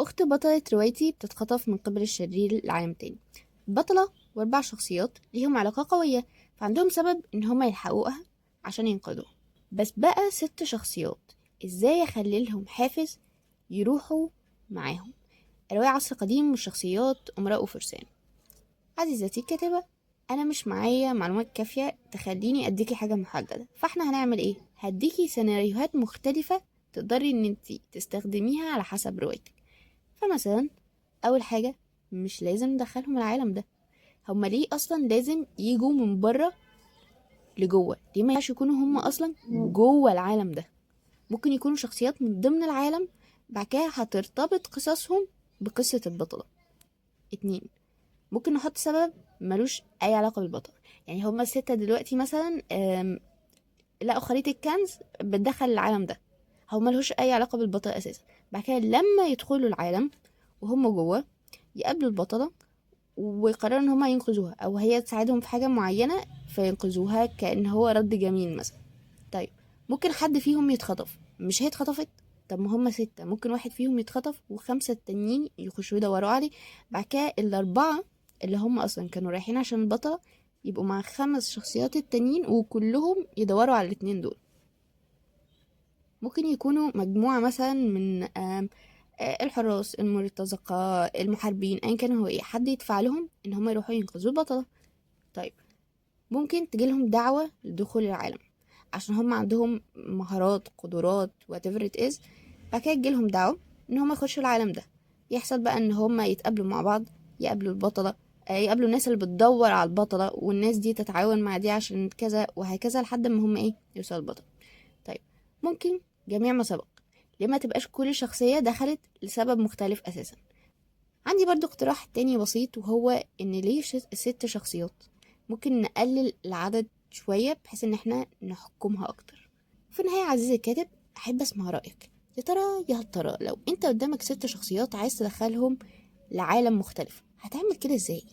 أخت بطلة روايتي بتتخطف من قبل الشرير لعالم تاني. البطلة و4 شخصيات ليهم علاقة قوية، فعندهم سبب إن هما يلحقوها عشان ينقذوها. بس بقى 6 شخصيات، إزاي أخلي لهم حافز يروحوا معاهم؟ الرواية عصر قديم والشخصيات أمراء وفرسان. عزيزتي الكاتبة، أنا مش معايا معلومات كافية تخليني أديكي حاجة محددة، فاحنا هنعمل إيه؟ هديكي سيناريوهات مختلفة تقدري إن انتي تستخدميها على حسب روايتك. فمثلا اول حاجه، مش لازم ندخلهم العالم ده. هما ليه اصلا لازم يجوا من بره لجوه؟ ليه ما ينفعش يكونوا هما اصلا جوه العالم ده؟ ممكن يكونوا شخصيات من ضمن العالم، بعد كده هترتبط قصصهم بقصه البطله. 2، ممكن نحط سبب ملوش اي علاقه بالبطل. يعني هما الستة دلوقتي مثلا لقوا خريطة كنز بتدخل العالم ده، هو ملهوش اي علاقه بالبطل اساسا. بعد كده لما يدخلوا العالم وهم جوه، يقابلوا البطله ويقرروا ان هما ينقذوها، او هي تساعدهم في حاجة معينة فينقذوها، كأن هو رد جميل مثلا. طيب، ممكن حد فيهم يتخطف، مش هي اتخطفت؟ طب ما هما 6، ممكن واحد فيهم يتخطف و5 التانيين يخشوا يدوروا عليه. بعد كده ال4 اللي هم اصلا كانوا رايحين عشان البطلة يبقوا مع 5 شخصيات التانيين وكلهم يدوروا على الاتنين دول. ممكن يكونوا مجموعة مثلا من الحراس، المرتزقة، المحاربين، ايا كان هو ايه، حد يدفع لهم ان هم يروحوا ينقذوا البطلة. طيب، ممكن تجيلهم دعوة لدخول العالم عشان هم عندهم مهارات، قدرات، whatever it is. بعد كده تجيلهم دعوة ان هم يخشوا العالم ده. يحصل بقى ان هم يتقابلوا مع بعض، يقابلوا البطلة، يقابلوا الناس اللي بتدور على البطلة، والناس دي تتعاون مع دي عشان كذا وهكذا لحد ما هم يوصلوا البطل. طيب، ممكن جميع ما سبق، ليه ما تبقاش كل شخصية دخلت لسبب مختلف أساسا؟ عندي برضو اقتراح تاني بسيط، وهو ان ليه 6 شخصيات؟ ممكن نقلل العدد شوية بحيث ان احنا نحكمها اكتر. في النهاية عزيزي الكاتب، احب اسمع رأيك. يا ترى لو انت قدامك 6 شخصيات عايز تدخلهم لعالم مختلف، هتعمل كده ازاي؟